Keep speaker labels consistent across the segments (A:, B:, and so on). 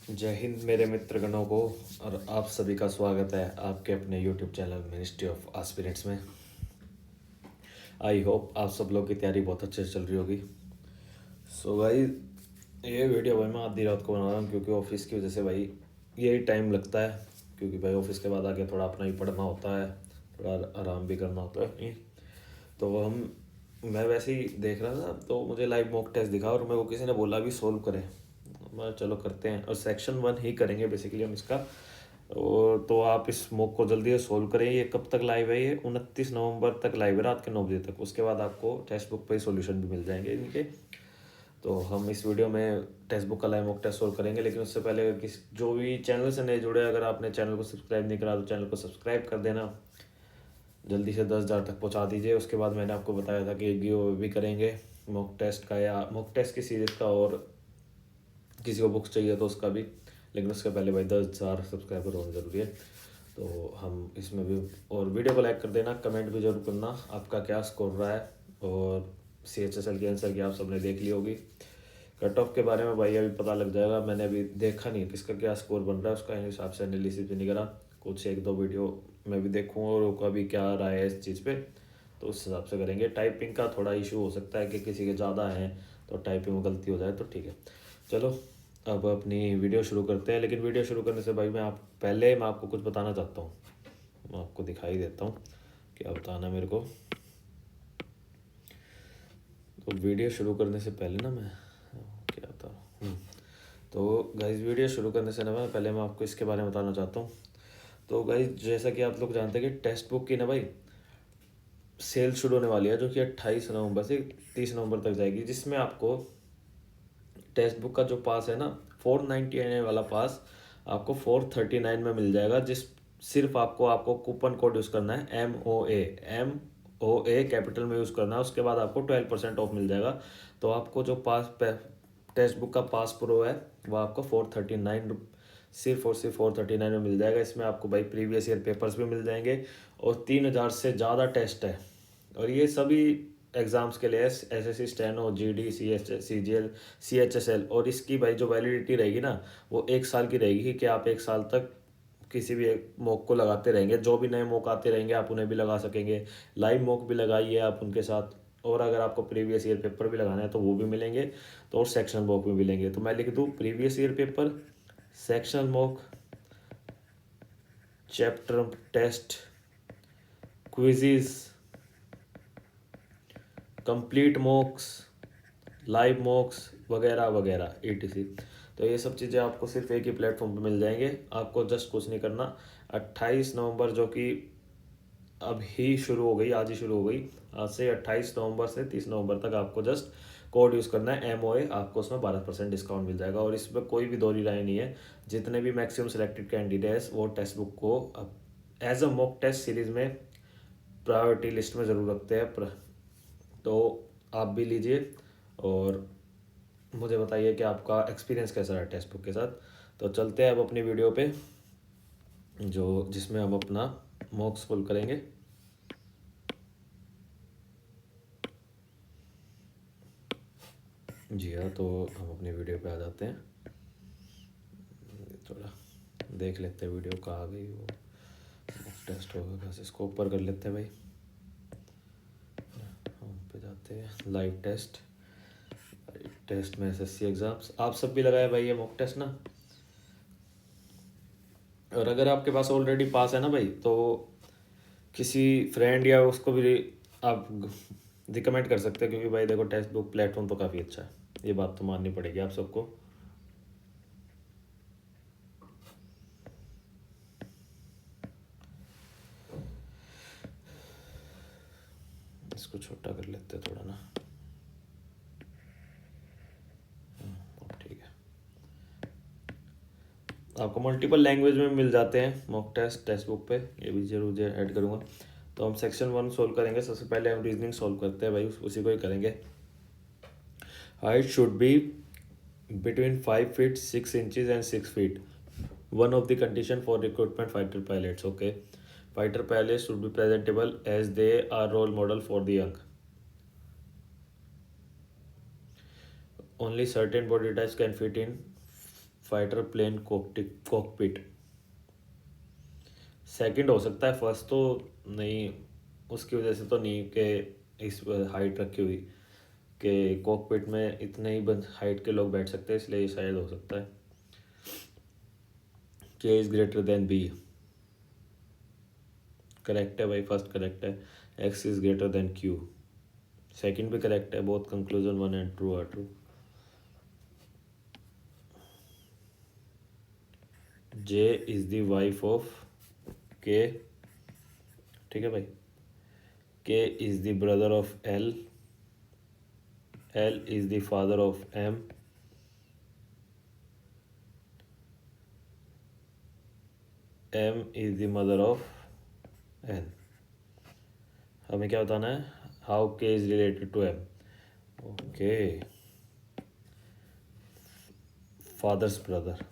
A: जय हिंद मेरे मित्रगणों को। और आप सभी का स्वागत है आपके अपने YouTube channel ministry of aspirants में। आई होप आप सब लोग की तैयारी बहुत अच्छे से चल रही होगी। सो भाई, ये वीडियो भाई मैं आधी रात को बना रहा हूँ क्योंकि ऑफिस की वजह से भाई यही टाइम लगता है। क्योंकि भाई ऑफिस के बाद आके थोड़ा अपना ही पढ़ना होता है, थोड़ा आराम भी करना होता है। तो मैं वैसे ही देख रहा था तो मुझे लाइव मॉक टेस्ट दिखा और मेरे को किसी ने बोला भी सोल्व करें। मैं चलो करते हैं और सेक्शन 1 ही करेंगे बेसिकली हम इसका। और तो आप इस मॉक को जल्दी से सोल्व करें। ये कब तक लाइव है? ये 29 नवंबर तक लाइव है, रात के 9 बजे तक। उसके बाद आपको टेक्स्ट बुक पे ही सोल्यूशन भी मिल जाएंगे इनके। तो हम इस वीडियो में टेक्स्ट बुक का लाइव मॉक टेस्ट सोल्व करेंगे, लेकिन उससे पहले अगर किसी जो भी चैनल से नए जुड़े, अगर आपने चैनल को सब्सक्राइब नहीं करा तो चैनल को सब्सक्राइब कर देना। जल्दी से 10,000 तक पहुंचा दीजिए। उसके बाद मैंने आपको बताया था कि एक गिव भी करेंगे मॉक टेस्ट का, या मॉक टेस्ट की सीरीज़ का, और किसी को बुक्स चाहिए तो उसका भी। लेकिन उसके पहले भाई 10,000 सब्सक्राइबर होना ज़रूरी है। तो हम इसमें भी, और वीडियो को लाइक कर देना, कमेंट भी जरूर करना आपका क्या स्कोर रहा है। और CHSL की आंसर की आप सबने देख ली होगी। कट ऑफ के बारे में भाई अभी पता लग जाएगा। मैंने अभी देखा नहीं किसका क्या स्कोर बन रहा है, उसका हिसाब से एनालिसिस भी नहीं करा। कुछ एक दो वीडियो मैं भी देखूँ और उनका भी क्या राय है इस चीज़ पे, तो उस हिसाब से करेंगे। टाइपिंग का थोड़ा इशू हो सकता है कि किसी के ज़्यादा हैं तो टाइपिंग में गलती हो जाए, तो ठीक है। चलो अब अपनी वीडियो शुरू करते हैं। लेकिन वीडियो शुरू करने से भाई मैं आपको कुछ बताना चाहता हूँ। मैं आपको दिखाई देता हूँ क्या बताना है मेरे को। तो वीडियो शुरू करने से पहले ना मैं क्या बता रहा हूँ। तो गाइज वीडियो शुरू करने से ना मैं आपको इसके बारे में बताना चाहता हूँ। तो गाइज जैसा कि आप लोग जानते हैं कि टेक्स्ट बुक की ना भाई सेल शुरू होने वाली है, जो कि 28 नवंबर से 30 नवंबर तक जाएगी। जिसमें आपको टेक्स्ट बुक का जो पास है ना, 499 वाला पास आपको 439 में मिल जाएगा। जिस सिर्फ आपको कूपन कोड यूज़ करना है, MOA कैपिटल में यूज़ करना है। उसके बाद आपको 12% ऑफ मिल जाएगा। तो आपको जो टेक्स्ट बुक का पास प्रो है वो आपको 439, सिर्फ और सिर्फ 439 में मिल जाएगा। इसमें आपको भाई प्रीवियस ईयर पेपर्स भी मिल जाएंगे और 3,000 से ज़्यादा टेस्ट है। और ये सभी एग्ज़ाम्स के लिए SSC steno, GD, CGL, CHSL। और इसकी भाई जो वैलिडिटी रहेगी ना, वो 1 साल की रहेगी कि आप 1 साल तक किसी भी एक मॉक को लगाते रहेंगे। जो भी नए मॉक आते रहेंगे आप उन्हें भी लगा सकेंगे। लाइव मॉक भी लगाइए आप उनके साथ। और अगर आपको प्रीवियस ईयर पेपर भी लगाना है तो वो भी मिलेंगे। तो और सेक्शनल मॉक भी मिलेंगे। तो मैं लिख दूँ previous year paper, sectional mock, chapter test, quizzes, complete mocks, live mocks वगैरह वगैरह ETC। तो ये सब चीज़ें आपको सिर्फ एक ही प्लेटफॉर्म पे मिल जाएंगे। आपको जस्ट कुछ नहीं करना। 28 नवंबर, जो कि अब ही शुरू हो गई, आज ही शुरू हो गई। आज से 28 नवंबर से 30 नवंबर तक आपको जस्ट कोड यूज़ करना है MOA। आपको उसमें 12% डिस्काउंट मिल जाएगा। और इसमें कोई भी दोहरी राय नहीं है। जितने भी मैक्सिमम सेलेक्टेड कैंडिडेट्स वो टेक्स्ट बुक को अब as a mock test series में प्रायोरिटी लिस्ट में ज़रूर रखते हैं। तो आप भी लीजिए और मुझे बताइए कि आपका एक्सपीरियंस कैसा रहा टेक्स्ट बुक के साथ। तो चलते हैं अब अपनी वीडियो पे, जो जिसमें हम अपना मॉक्स फुल करेंगे। जी हाँ, तो हम अपनी वीडियो पे आ जाते हैं। थोड़ा देख लेते हैं वीडियो कहाँ आ गई। वो मॉक टेस्ट होगा कैसे, इसको ऊपर कर लेते हैं भाई। हम पे जाते हैं लाइव टेस्ट। टेस्ट में SSC एग्ज़ाम्स आप सब भी लगाए भाई ये मॉक टेस्ट ना। और अगर आपके पास ऑलरेडी पास है ना भाई, तो किसी फ्रेंड या उसको भी आप रिकमेंड कर सकते हैं। क्योंकि भाई देखो टेक्स्ट बुक प्लेटफॉर्म तो काफ़ी अच्छा है, ये बात तो माननी पड़ेगी आप सबको। इसको छोटा कर लेते हैं थोड़ा ना। अब ठीक है। आपको मल्टीपल लैंग्वेज में मिल जाते हैं मॉक टेक्स्ट बुक पे, ये भी जरूर ऐड करूँगा। तो हम सेक्शन 1 सोल्व करेंगे। सबसे पहले हम रीजनिंग सोल्व करते हैं भाई, उसी को ही करेंगे। Height should be between 5 feet 6 inches and 6 feet. One of the condition for recruitment fighter pilots. Okay, fighter pilots should be presentable as they are role model for the young. Only certain body types can fit in fighter plane cockpit. Second हो सकता है, first तो नहीं, उसकी वजह से तो नहीं कि इस हाइट रखी हुई कि कॉकपिट में इतने ही बंद हाइट के लोग बैठ सकते हैं, इसलिए ये शायद हो सकता है। K is greater than B, correct है भाई, फर्स्ट करेक्ट है। X is greater than Q, second भी करेक्ट है। Both conclusion one and true are true. J is the wife of K, ठीक है भाई। K is the brother of L, L is the father of M, M is the mother of N. हमें क्या बताना है, how K is related to M. Okay, father's brother.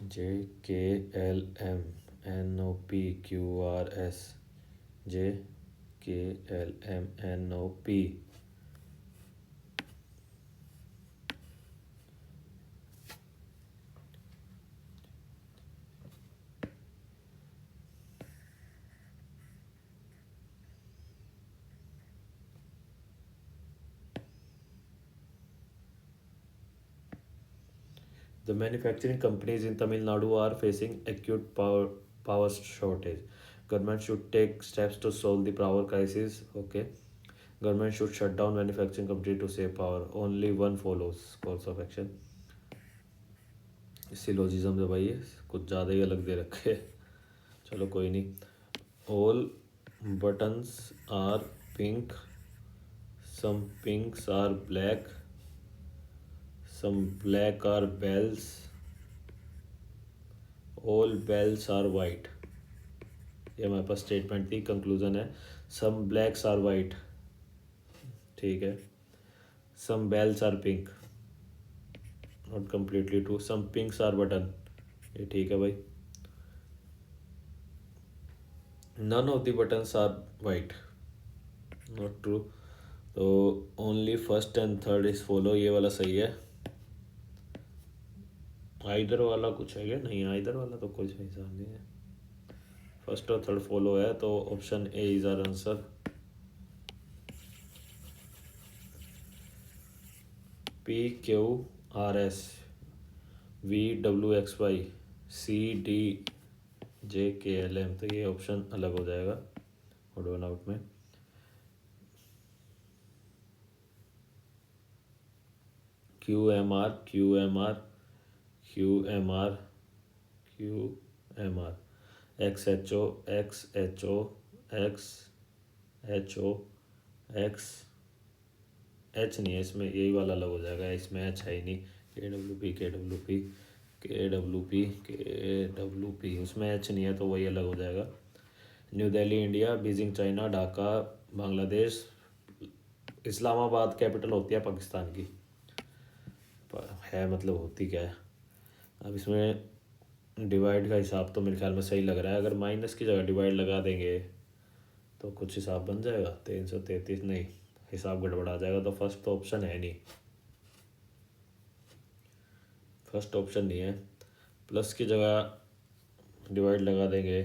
A: J K L M N O P Q R S, J K L M N O P. The manufacturing companies in Tamil Nadu are facing acute power shortage. Government should take steps to solve the power crisis. Okay. Government should shut down manufacturing company to save power. Only one follows course of action. Syllogism से भाई कुछ ज़्यादा ही अलग दे रखे है। चलो कोई नहीं। All buttons are pink. Some pinks are black. Some black are bells. All bells are white. ये हमारे पास स्टेटमेंट थी, कंक्लूजन है सम ब्लैक्स आर वाइट, ठीक है। Some bells are pink, not completely true. Some pinks are button, ये ठीक है भाई। None of the buttons are white, not true. तो only first and third is follow, ये वाला सही है। आइदर वाला कुछ है क्या, नहीं आइदर वाला तो कोई सही हिसाब नहीं है। फर्स्ट और थर्ड फॉलो है, तो option A is our answer. P Q R S V W X Y C D J K L M, तो ये ऑप्शन अलग हो जाएगा ऑड वन आउट में। Q M R Q M R Q M R Q M R X H O X H O X H O X H नहीं है इसमें, यही वाला अलग हो जाएगा, इसमें एच है ही नहीं। के डब्ल्यू पी के डब्ल्यू पी के डब्ल्यू पी के डब्ल्यू पी, उसमें एच नहीं है तो वही अलग हो जाएगा। New Delhi India, Beijing China, Dhaka Bangladesh, Islamabad capital होती है पाकिस्तान की, है मतलब होती क्या है। अब इसमें डिवाइड का हिसाब तो मेरे ख्याल में सही लग रहा है, अगर माइनस की जगह डिवाइड लगा देंगे तो कुछ हिसाब बन जाएगा। 333 नहीं, हिसाब गड़बड़ा जाएगा। तो फर्स्ट तो ऑप्शन है नहीं, फर्स्ट ऑप्शन नहीं है। प्लस की जगह डिवाइड लगा देंगे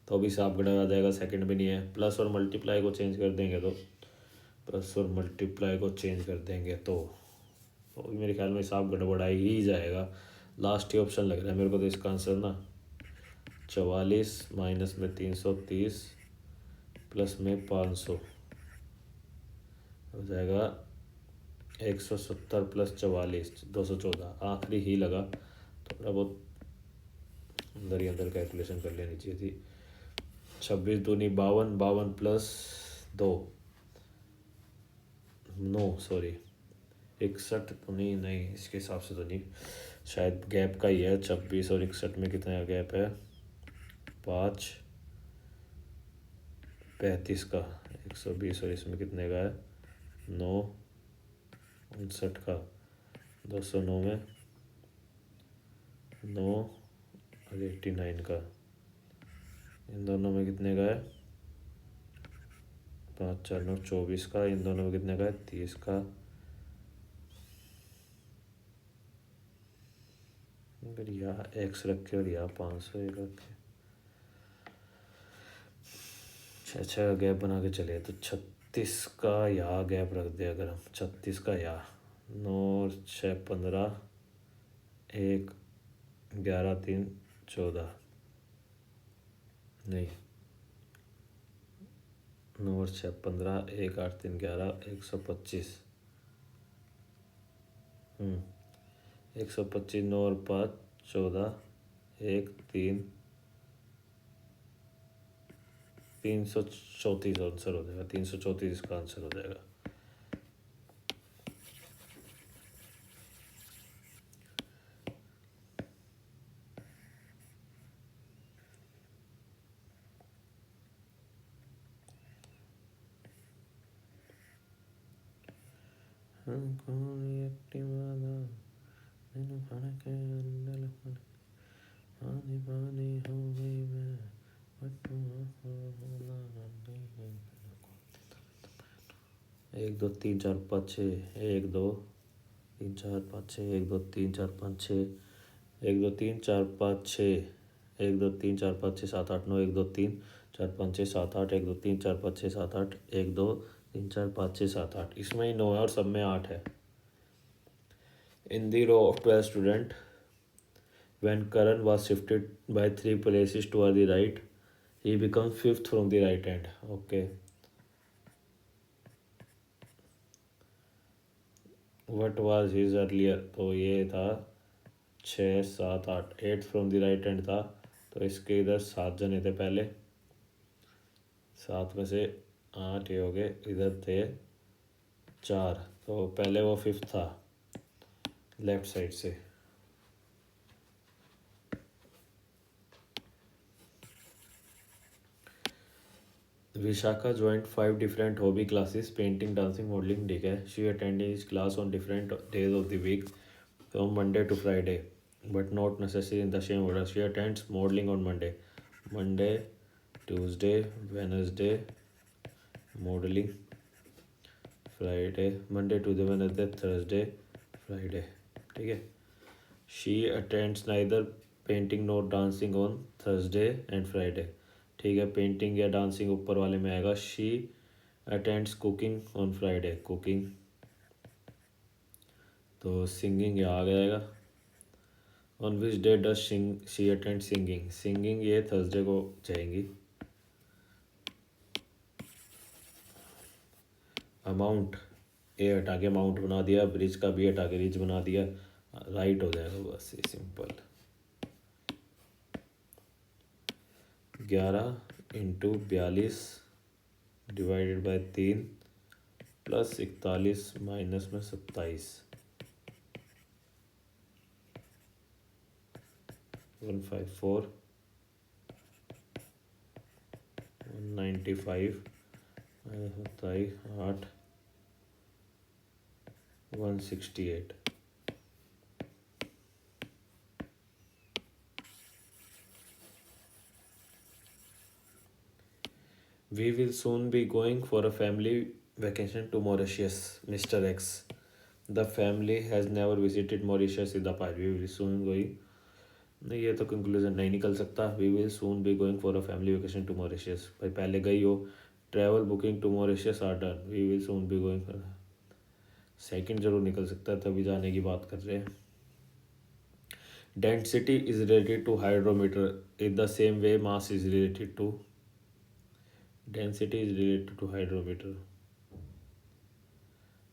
A: तो भी हिसाब गड़बड़ा जाएगा, सेकंड भी नहीं है। प्लस और मल्टीप्लाई को चेंज कर देंगे तो प्लस और मल्टीप्लाई को चेंज कर देंगे तो मेरे ख्याल में हिसाब गड़बड़ा ही जाएगा। लास्ट ही ऑप्शन लग रहा है मेरे को तो इसका आंसर ना, 44 माइनस में 330 प्लस में 500 हो जाएगा 170 प्लस 44 214। आखिरी ही लगा, थोड़ा बहुत अंदर ही अंदर कैलकुलेशन कर लेनी चाहिए थी। 26 दूनी 52, 52 प्लस 2 9 सॉरी 61 तो नहीं, नहीं इसके हिसाब से तो नहीं, शायद गैप का ही है। 26 और 61 में कितना गैप है, 5 35 का। 120 और इसमें कितने का है, 9 59 का 209 में 9 और 89 का, इन दोनों में कितने का है? 5 4 9 24 का, इन दोनों में कितने का है? 30 का। अगर यहाँ x रखे और यहाँ 501 रखे, 6 का गैप बना के चले तो 36 का यहाँ गैप रख दे अगर हम, 36 का यहाँ, 9 और 6 15, 1 11 3 14, नहीं 9 और 6 15, 1 8 3 11, 125, 125, 9 और 5 14, 1 3, 334 आंसर हो जाएगा, 334 इसका आंसर हो जाएगा। एक दो तीन चार पाँच छः, एक दो तीन चार पाँच छः, एक दो तीन चार पाँच छः, एक दो तीन चार पाँच छः, एक दो तीन चार पाँच छः 7 8 9, एक दो तीन चार पाँच छः 7 8, एक दो तीन चार पाँच छः 7 8, एक दो तीन चार पाँच छः 7 8, इसमें ही 9 है और सब में 8 है। In the row of 12 students, when Karan was shifted by 3 places toward the right, he becomes fifth from the right hand. Okay. What was his earlier? तो ये था 6 7 8, 8 फ्रॉम द राइट हैंड था, तो इसके इधर 7 जने थे पहले, 7 में से 8 ये हो गए, इधर थे 4, तो पहले वो फिफ्थ था लेफ्ट साइड से। Vishaka joined 5 different hobby classes: painting, dancing, modeling, ठीक है। She attended each class on different days of the week, from Monday to Friday, but not necessarily in the same order. She attends modeling on Monday, Tuesday, Wednesday, modeling, Friday, Monday, Tuesday, Wednesday, Thursday, Friday, ठीक है। She attends neither painting nor dancing on Thursday and Friday, ठीक है। Painting या dancing ऊपर वाले में आएगा। She attends cooking on Friday, cooking, तो सिंगिंग यहाँ आ जाएगा। On which day does she attend singing, singing ये थर्सडे को जाएंगी। अमाउंट ए हटा के अमाउंट बना दिया, ब्रिज का बी हटा के रिच बना दिया, राइट हो जाएगा, बस ये simple. 11 into 42 divided by 3 plus 41 minus में 27, 154, 195 minus 27 8, 168। We will soon be going for a family vacation to Mauritius, Mr. X. The family has never visited Mauritius in the past. We will soon going. नहीं, ये तो conclusion नहीं निकल सकता। We will soon be going for a family vacation to Mauritius. भाई पहले गई हो। Travel booking to Mauritius are done. We will soon be going for. Second जरूर निकल सकता है, तभी जाने की बात कर रहे हैं। Density is related to hydrometer in the same way mass is related to. Density is related to hydrometer.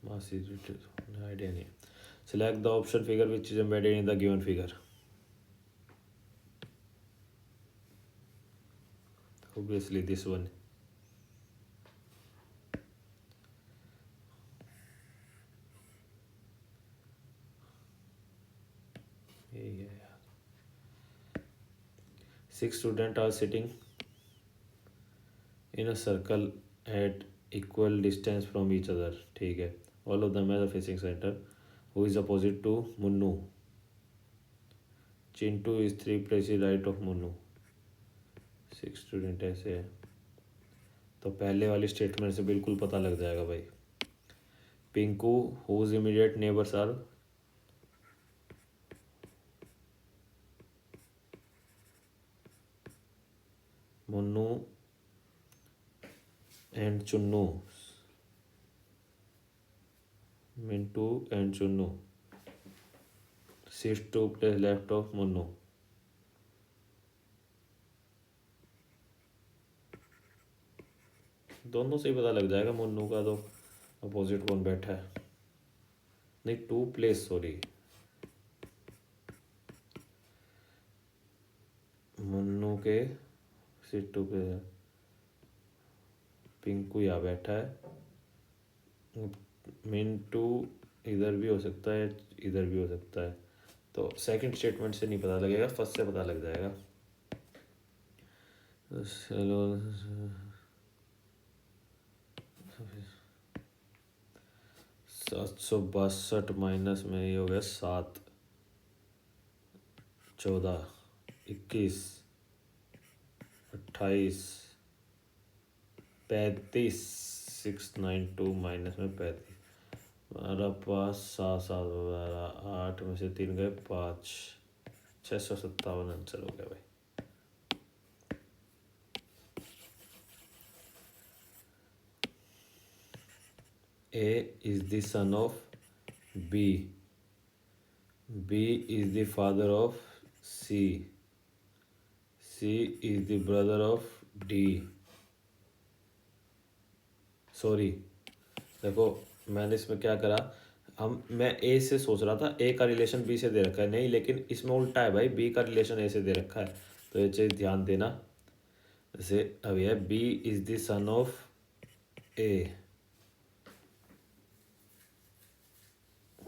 A: Mass is related to, no idea नहीं। Select the option figure which is embedded in the given figure. Obviously this one. यही है यार। 6 students are sitting in a circle at equal distance from each other, ठीक है। All of them has a facing centre who is opposite to Munnu. Chintu is 3 places right of Munnu. 6 student ऐसे है, तो पहले वाली स्टेटमेंट से बिल्कुल पता लग जाएगा भाई। Pinku whose immediate neighbours are Munnu and Chunnu. Mintu and Chunnu sits 2 place left of Munnu. दोनों से ही पता लग जाएगा मुन्नू का तो अपोजिट कौन बैठा है। नहीं 2 प्लेस, सॉरी, मुन्नू के सीट 2 पे पिंकू यहाँ बैठा है। मिंटू इधर भी हो सकता है, इधर भी हो सकता है, तो सेकंड स्टेटमेंट से नहीं पता लगेगा, फर्स्ट से पता लग जाएगा। चलो 762 माइनस में ये हो गया 7, 14, 21, 28, 35, 692 माइनस में 35, 12, 5, 7, 7, 12, 8 में से 3 गए 5, 657 आंसर हो गया भाई। A is the son of B. B is the father of C. C is the brother of D. Sorry, देखो मैंने इसमें क्या करा, मैं ए से सोच रहा था, ए का रिलेशन बी से दे रखा है, नहीं लेकिन इसमें उल्टा है भाई, बी का रिलेशन ए से दे रखा है, तो ये चीज़ ध्यान देना। जैसे अब यह B is the son of A,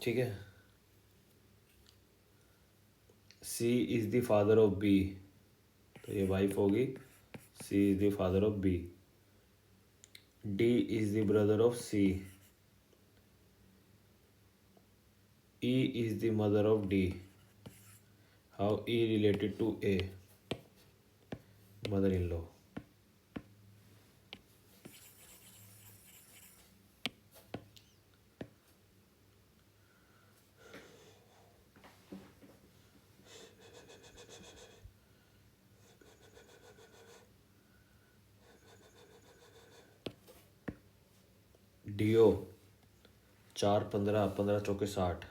A: ठीक है। C is the father of B, तो ये वाइफ होगी, C is the father of B. D is the brother of C, E is the mother of D. How E related to A? Mother-in-law. DO 4, 15, 15 चौके 60,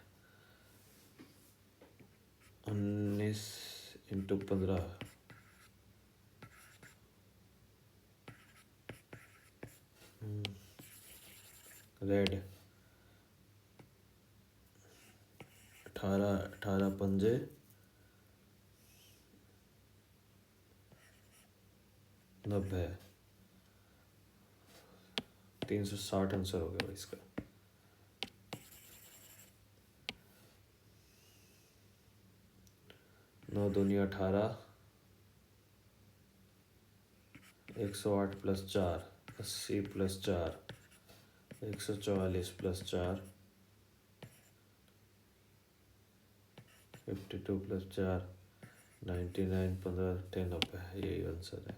A: 19 into 15, red 18, 18 पंजे 90, 360 answer हो गया भाई इसका। 9 दूनी 18, 108 प्लस 4, 80 प्लस 4, 144 प्लस 4, 52 प्लस 4, 99, 15, 10, 90, यही answer है।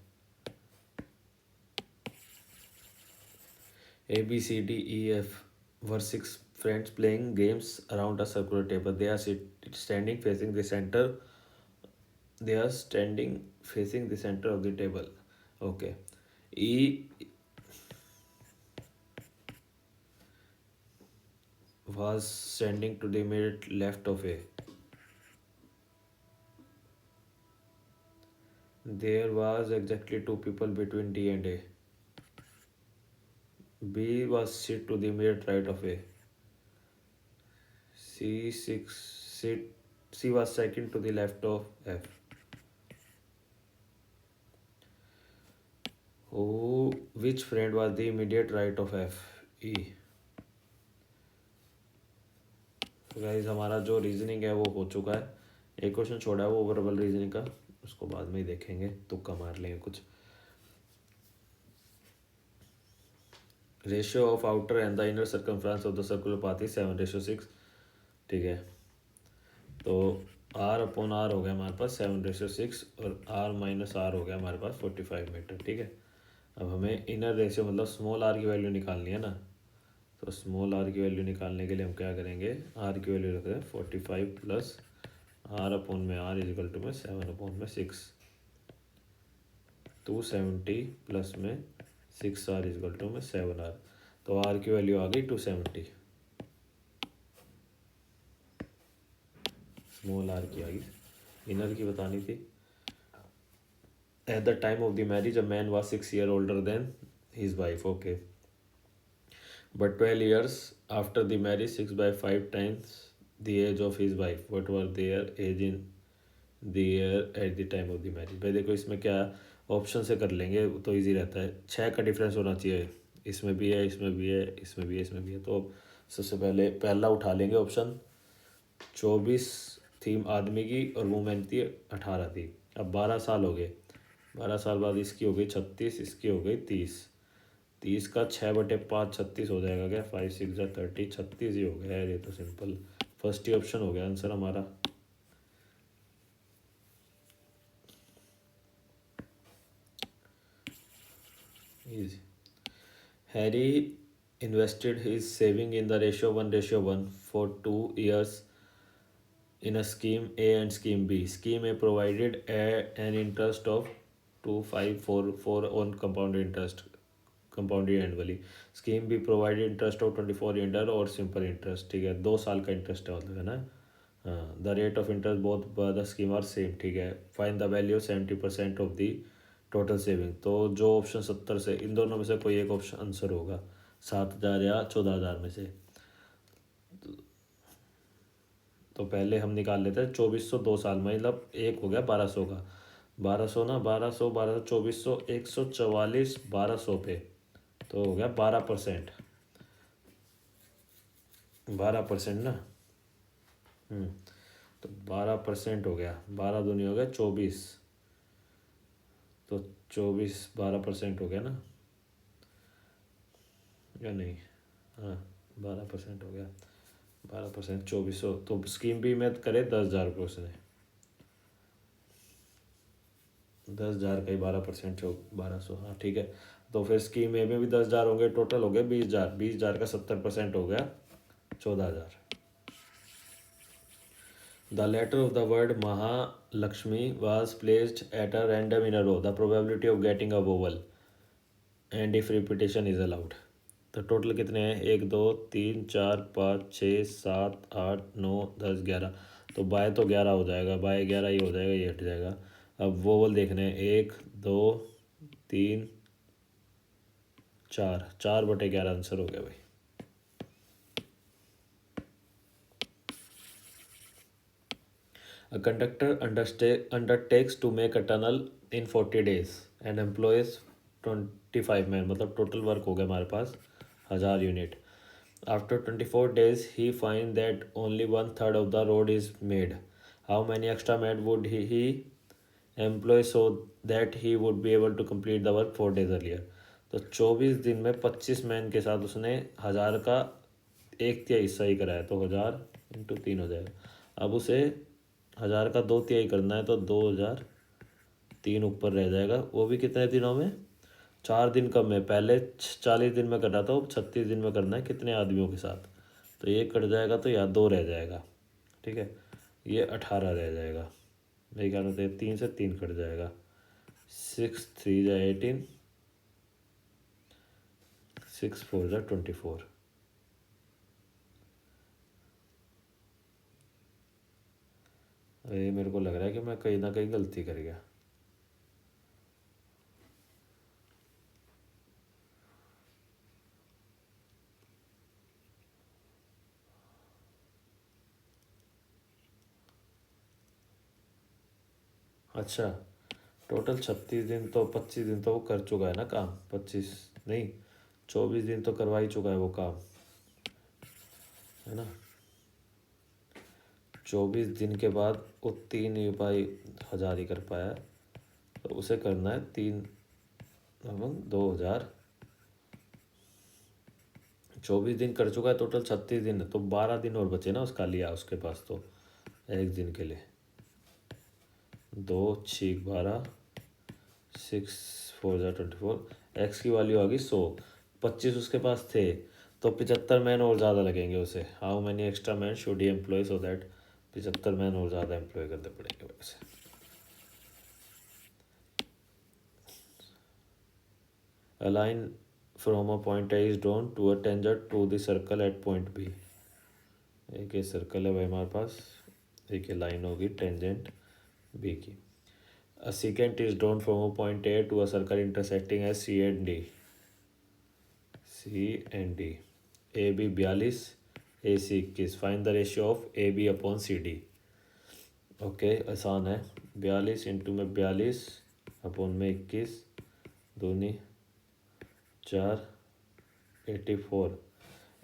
A: A, B, C, D, E, F were 6 friends playing games around a circular table. They are standing facing the center. They are standing facing the center of the table. Okay. E was standing to the immediate left of A. There was exactly 2 people between D and A. B was sit to the immediate right of A. C was second to the left of F. Which friend was the immediate right of F? E. Guys हमारा जो reasoning है वो हो चुका है, एक question छोड़ा है वो वर्बल रीजनिंग का, उसको बाद में ही देखेंगे, तुक्का मार लेंगे कुछ। Ratio of outer and the inner circumference of the circular path is 7:6। ठीक है, तो आर अपॉन आर हो गया हमारे पास 7:6 और आर माइनस आर हो गया हमारे पास 45 मीटर। ठीक है, अब हमें इनर रेशियो मतलब स्मॉल आर की वैल्यू निकालनी है ना, तो स्मॉल आर की वैल्यू निकालने के लिए हम क्या करेंगे, आर की वैल्यू रख दें 45 प्लस आर अपॉन में आर इजिकल टू में 7/6, 270 प्लस में 6R इजिकल टू में 7R, तो आर की वैल्यू आ गई 270, स्मॉल आर की आ गई, इनर की बतानी थी। Eight the time of the marriage a man was 6 years older than his wife, okay, but 12 years after the marriage 6/5 times the age of his wife, what were their age in the year at the time of the marriage। भाई देखो इसमें क्या option से कर लेंगे तो easy रहता है, 6 का डिफरेंस होना चाहिए, इसमें भी है, इसमें भी है, इसमें भी है, इसमें भी है, तो सबसे पहले पहला उठा लेंगे ऑप्शन। 24 थी आदमी की और वुमेन थी 18 थी। अब 12 साल हो गए, 12 साल बाद इसकी हो गई 36, इसकी हो गई 30, 30 का 6/5 36 हो जाएगा क्या, 5 6 30, 36 ही हो गया यार, ये तो सिंपल फर्स्ट ही ऑप्शन हो गया आंसर हमारा। Easy. Harry invested his saving in the ratio 1:1 for 2 years in a scheme A and scheme B. Scheme A provided an interest of 2544 on compounded interest, compounded annually. Scheme B provided interest of 24 year और simple interest। ठीक है, 2 साल का interest है मतलब, है ना। हाँ, the rate of interest both the scheme are same. ठीक है, find the value 70% of the total saving, तो जो ऑप्शन 70 से इन दोनों में से कोई एक ऑप्शन आंसर होगा, 7,000 या 14,000 में से। तो पहले हम निकाल लेते हैं 2400 2 साल में, मतलब एक हो गया 1200 का, 1200 ना, 1200 1200 2400 144 1200 पे, तो हो गया 12%, 12% ना। हम्म, तो 12% हो गया, 12 दूनी हो गया 24, तो 24 12% हो गया ना, या नहीं, हाँ 12% हो गया, 12% 2400, तो स्कीम भी में करे 10,000 रुपये उसने, 10,000 का ही 12% 1200, हाँ ठीक है। तो फिर स्कीम में भी 10,000 होंगे, टोटल हो गया 20,000, 20,000 का 70% हो गया 14,000। The letter of the word Mahalakshmi was placed at a random in a row. The probability of getting a vowel and if repetition is allowed। तो टोटल कितने हैं, 1 2 3 4 5 6 7 8 9 10 11, तो बाय तो 11 हो जाएगा, बाय 11 ही हो जाएगा, ये हट जाएगा। अब वोवल देखने हैं, 1 2 3 4, 4/11 आंसर हो गया भाई। A conductor undertakes to make a tunnel in 40 days and employs 25 men, मतलब टोटल वर्क हो गया हमारे पास 1000 unit. After 24 days, he finds that only 1/3 of the road is made. How many extra men would he employ so that he would be able to complete the work 4 days earlier? तो 24 दिन में 25 man के साथ उसने 1000 का 1/3 हिस्सा ही कराया, तो 1000 × 3 हो जाएगा। अब उसे 1000 का 2/3 करना है, तो 2000 3 ऊपर रह जाएगा, वो भी कितने दिनों में, 4 दिन कम है, पहले 40 दिन में करना था, वो 36 दिन में करना है, कितने आदमियों के साथ, तो ये कट जाएगा, तो यहाँ 2 रह जाएगा। ठीक है, ये 18 रह जाएगा, मेरे ख्याल से 3 से 3 कट जाएगा, 6 3 जा 18, 6 4 जा 24। ये मेरे को लग रहा है कि मैं कहीं ना कहीं गलती कर गया। अच्छा, टोटल 36 दिन, तो 25 दिन तो वो कर चुका है ना काम, 25 नहीं 24 दिन तो करवा ही चुका है वो काम, है ना। 24 दिन के बाद वो 3 ही भाई 1000 ही कर पाया है, तो उसे करना है 3 2000 24 दिन कर चुका है, टोटल 36 दिन है, तो 12 दिन और बचे ना उसका लिया उसके पास, तो एक दिन के लिए 2 6 12, 6 4 24, एक्स की वैल्यू आ गई 100। 25 उसके पास थे, तो 75 मैन और ज़्यादा लगेंगे उसे। How many extra man should he employ so that 75 man और ज़्यादा एम्प्लॉय करने पड़ेंगे वैसे। A line from a point A is drawn to a tangent to the circle at point B। एक ये सर्कल है भाई हमारे पास, एक ये लाइन होगी टेंजेंट बी की। A secant is drawn from a point A to a circle intersecting as C and D। C and D। AB 42, AC 21। Find the ratio of AB upon CD। Okay आसान है, 42 into में 42 upon में 21, दूनी 4, 84।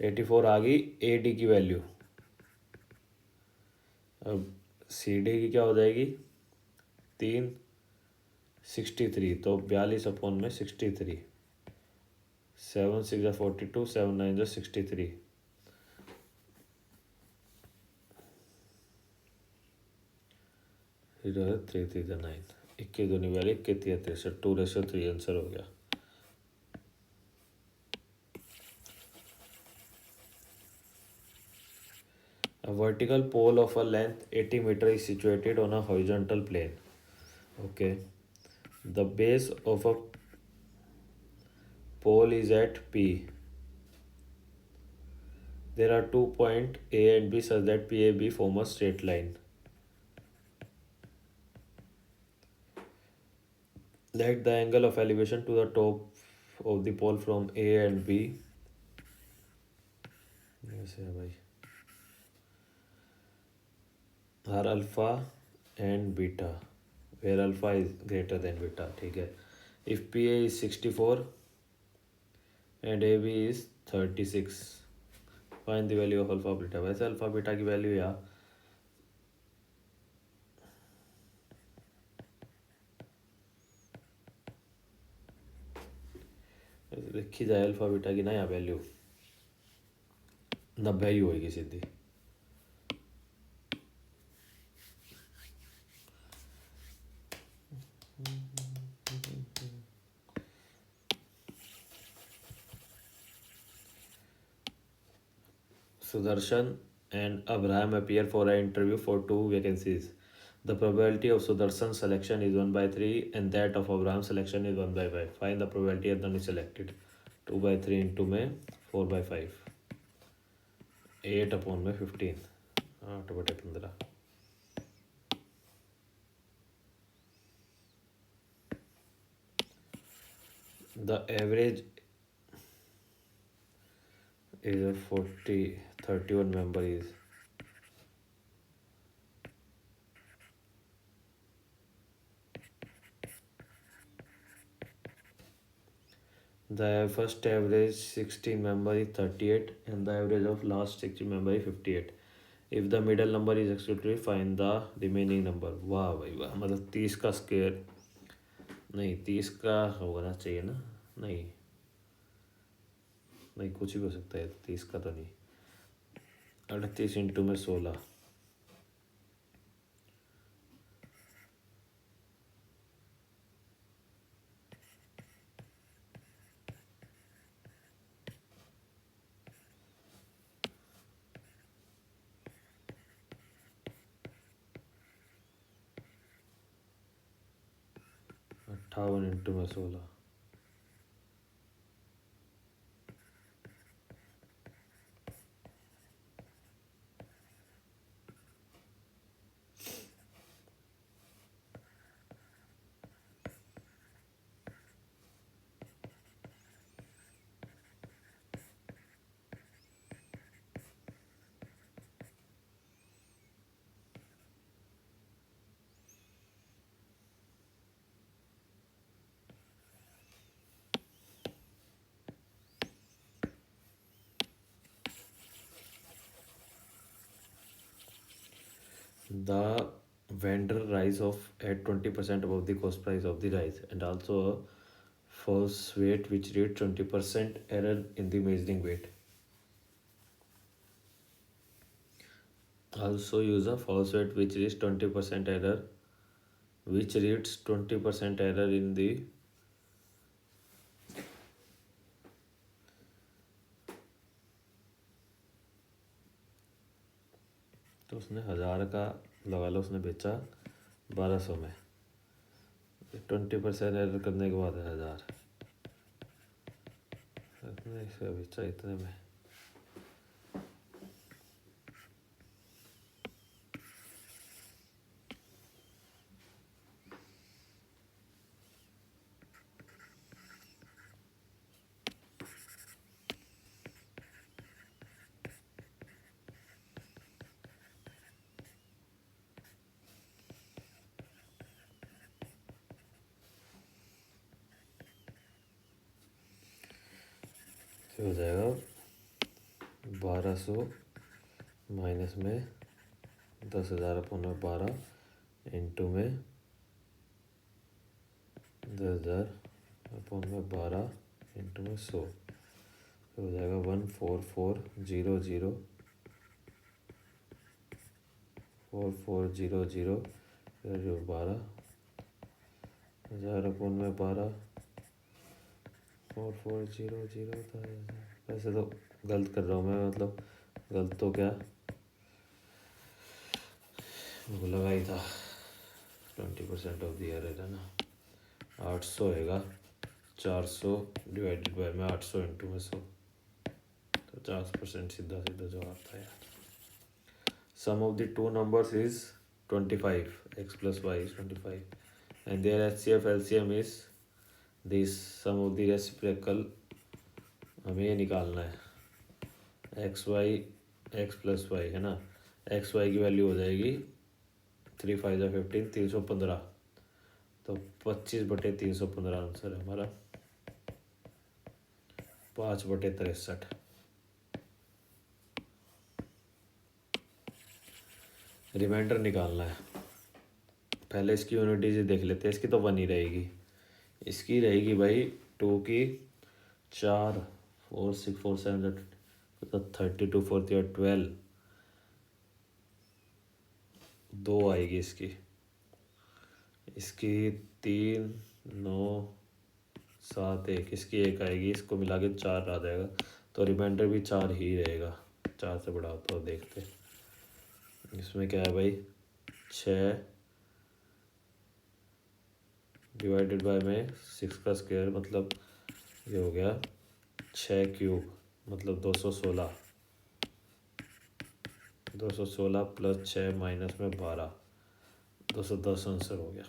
A: 84 आ गई AD की value. अब CD की क्या हो जाएगी 3, 63, तो 42 अपॉन में 63, 7 6 या 42, 7 9 या 63। 3 3 9, 21 दूनी वाली 21 63, 2:3 आंसर हो गया। A vertical pole of a length 80 meter is situated on a horizontal plane। Okay, the base of a pole is at P। There are 2 points A and B such that PAB form a straight line। Let the angle of elevation to the top of the pole from A and B, ऐसे है भाई, are alpha and beta where alpha is greater than beta। ठीक है, if PA is 64 and AB is 36, find the value of alpha beta। वैसे alpha beta की value या लिखी जाए अल्फा बीटा की ना, या वैल्यू 90 ही होगी सीधी। Sudarshan and Abraham appear for an interview for 2 vacancies। The probability of Sudarshan's selection is 1/3 and that of Abraham's selection is 1/5। Find the probability of the selected। 2/3 into में 4/5, 8 upon में 15, 8/15। The average is a 31 member is the first average 16 member is 38 and the average of last 16 member is 58। If the middle number is excluded find the remaining number। वाह भाई वाह, मतलब 30 का square नहीं, 30 का होना चाहिए ना, नहीं नहीं कुछ भी हो सकता है, 30 का तो नहीं। 38 इंटू में 16, 58 इंटू में 16, the vendor rise of at 20% above the cost price of the rice and also a false weight which reads 20% error in the measuring weight। Also use a false weight which is 20% error, which reads 20% error in the तो उसने 1000 का लगा लो, उसने बेचा 1200 में, 20% error करने के बाद 1000 इतने से बेचा इतने में। तो हो जाएगा 1200 माइनस में 10,000 अपन में 12 इंटू में 10,000 अपन में 12 इंटू में 100, तो हो जाएगा 14400 4400 12 1000 अपन में 12 4400 था। वैसे तो गलत कर रहा हूँ मैं, मतलब गलत तो क्या वो लगा ही था, 20% ऑफ द एरर है ना। 800 होएगा, 400 डिवाइडेड बाय में 800 इंटू में 100, तो 50% सीधा सीधा जवाब था यार। Sum of the two numbers is 25, x plus y is 25 and their HCF LCM is this, sum of the reciprocal हमें ये निकालना है, x प्लस वाई है ना, एक्स वाई की वैल्यू हो जाएगी 3 5 15 315, तो 25/315 आंसर है हमारा, 5/63। रिमाइंडर निकालना है, पहले इसकी यूनिटीज देख लेते हैं। इसकी तो 1 ही रहेगी, इसकी रहेगी भाई 2 की 4 4 6 4 7 32 4 12, 2 आएगी इसकी, इसकी 3 9 7 1, इसकी 1 आएगी, इसको मिला के 4 आ जाएगा, तो रिमाइंडर भी 4 ही रहेगा। 4 से बड़ा होता है देखते, इसमें क्या है भाई 6 डिवाइडेड बाय में 6 का स्क्वायर, मतलब ये हो गया 6 क्यूब, मतलब 216 प्लस 6 माइनस में 12, 210 आंसर हो गया।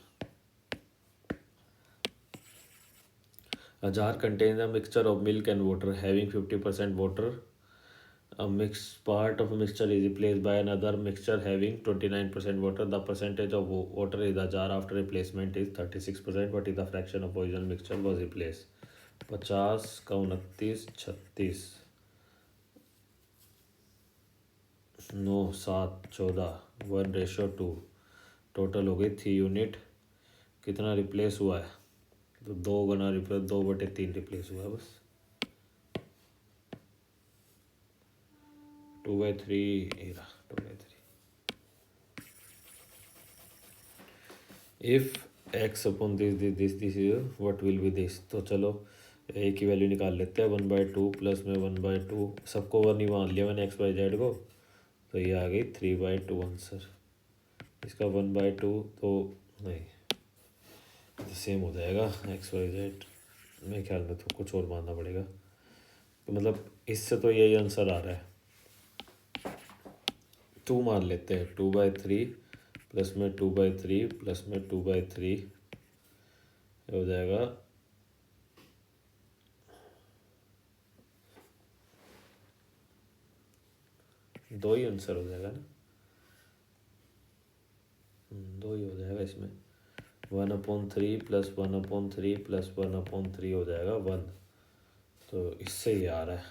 A: A jar contains a mixture of milk and water having 50% water. A mixed part of a mixture is replaced by another mixture having 29% water. The percentage of water in the jar after replacement is 36%. What is the fraction of original mixture was replaced? 50 का 29 36 9 7 14 1:2, total हो गई 3 unit. कितना replace हुआ है, तो 2 गुना replace, 2/3 replace हुआ है बस, 2/3 2/3। If x upon this is what will be this, तो चलो a की वैल्यू निकाल लेते हैं, 1/2 प्लस में 1/2, सबको 1 ही मान लिया मैंने x y z को, तो ये आ गई 3/2 आंसर। इसका 1/2 तो नहीं, तो सेम हो जाएगा XYZ, मेरे ख्याल में तो कुछ और मानना पड़ेगा, तो मतलब इससे तो यही आंसर आ रहा है। 2 मान लेते हैं, 2/3 प्लस में 2/3 प्लस में 2/3 हो जाएगा 2 ही आंसर हो जाएगा ना, 2 ही हो जाएगा इसमें। 1/3 प्लस 1/3 प्लस 1/3 हो जाएगा 1, तो इससे ही आ रहा है।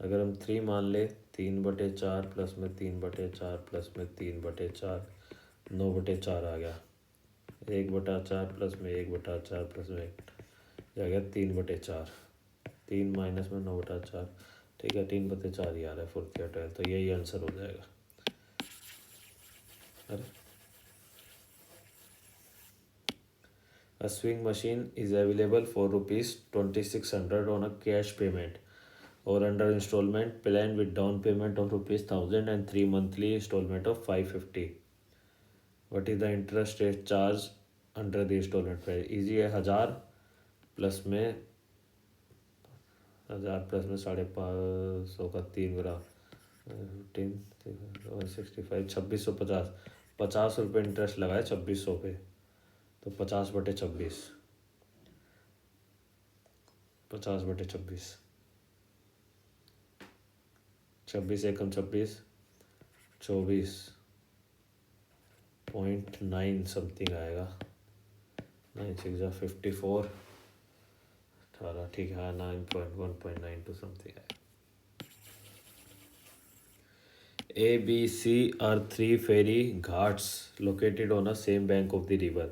A: अगर हम 3 मान ले, 3/4 प्लस में 3/4 प्लस में 3/4 9/4 आ गया, 1/4 प्लस में 1/4 प्लस में 1 आ गया 3/4, 3 माइनस में 9/4 ठीक है, 3/4 ही आ रहा है 4th या 12th, तो यही आंसर हो जाएगा। अरे, a swing machine is available for ₹2600 on a cash payment or under installment plan with down payment of ₹1000 and 3 monthly installment of 550. What is the interest rate charge under the installment plan? Easy है। 1000 plus में 550 का 3 गुना 15 165 ₹2650 interest लगा है 2600 पे, तो 50/26 50/26 26 एकम 26 24.9 something आएगा। 9 6 54 18, ठीक है, 9.1.92 समथिंग आएगा। A, B, C are 3 ferry ghats located on the same bank of the river,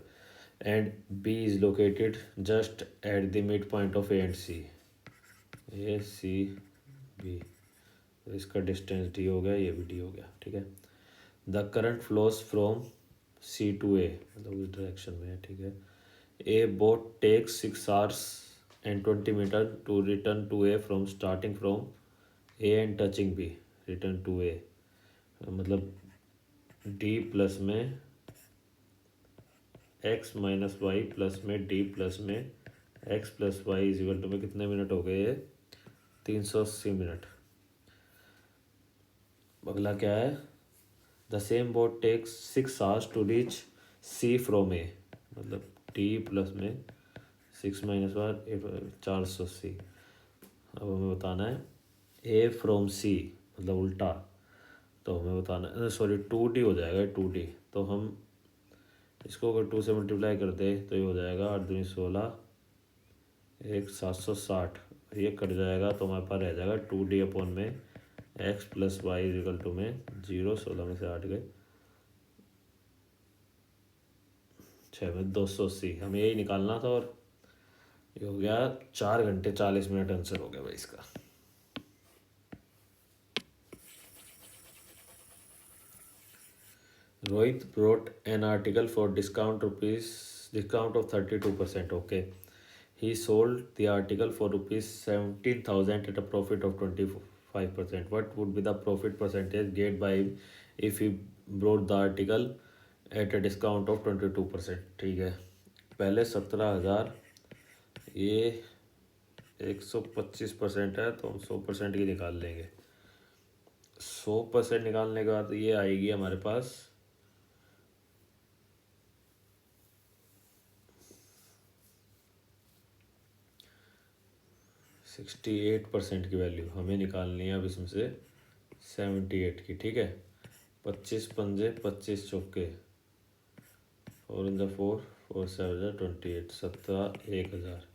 A: and B is located just at the midpoint of A and C. A, C, B, तो इसका distance D हो गया, ये भी D हो गया। ठीक है, the current flows from C to A, मतलब उस डायरेक्शन में है। ठीक है, A boat takes 6 hours and 20 minutes to return to A from starting from A and touching B, return to A, मतलब D प्लस में x माइनस वाई प्लस में D plus में x plus Y is equal to में कितने minute हो गए? 380 minute. अगला क्या है? The same boat takes 6 hours to reach C from A, मतलब D प्लस में 6 माइनस 480। अब हमें बताना है A फ्रॉम C, मतलब उल्टा, तो हमें बताना है, सॉरी 2D हो जाएगा 2D, तो हम इसको अगर 2 से मल्टीप्लाई कर दे तो ये हो जाएगा 8 दूनी 16 1 760, ये कट जाएगा तो हमारे पास रह जाएगा 2D अपॉन में x plus Y equal to में 0, 16 में से 8 गए 6 में 280, हमें यही निकालना था और ये हो गया 4 घंटे 40 मिनट आंसर हो गया भाई इसका। Rohit wrote an article for discount of 32%. Okay, he sold the article for ₹17,000 at a profit of 25%. What would be the profit percentage gained by him if he brought the article at a discount of 22%? ठीक है, पहले 17,000, ये 125% है तो हम 100% की निकाल लेंगे। 100% निकालने के बाद ये आएगी हमारे पास 68% की वैल्यू हमें निकालनी है अब इसमें से 78 की। ठीक है, 25 पंजे 25 चौके 4 इन द 4 4 7 28 17 1000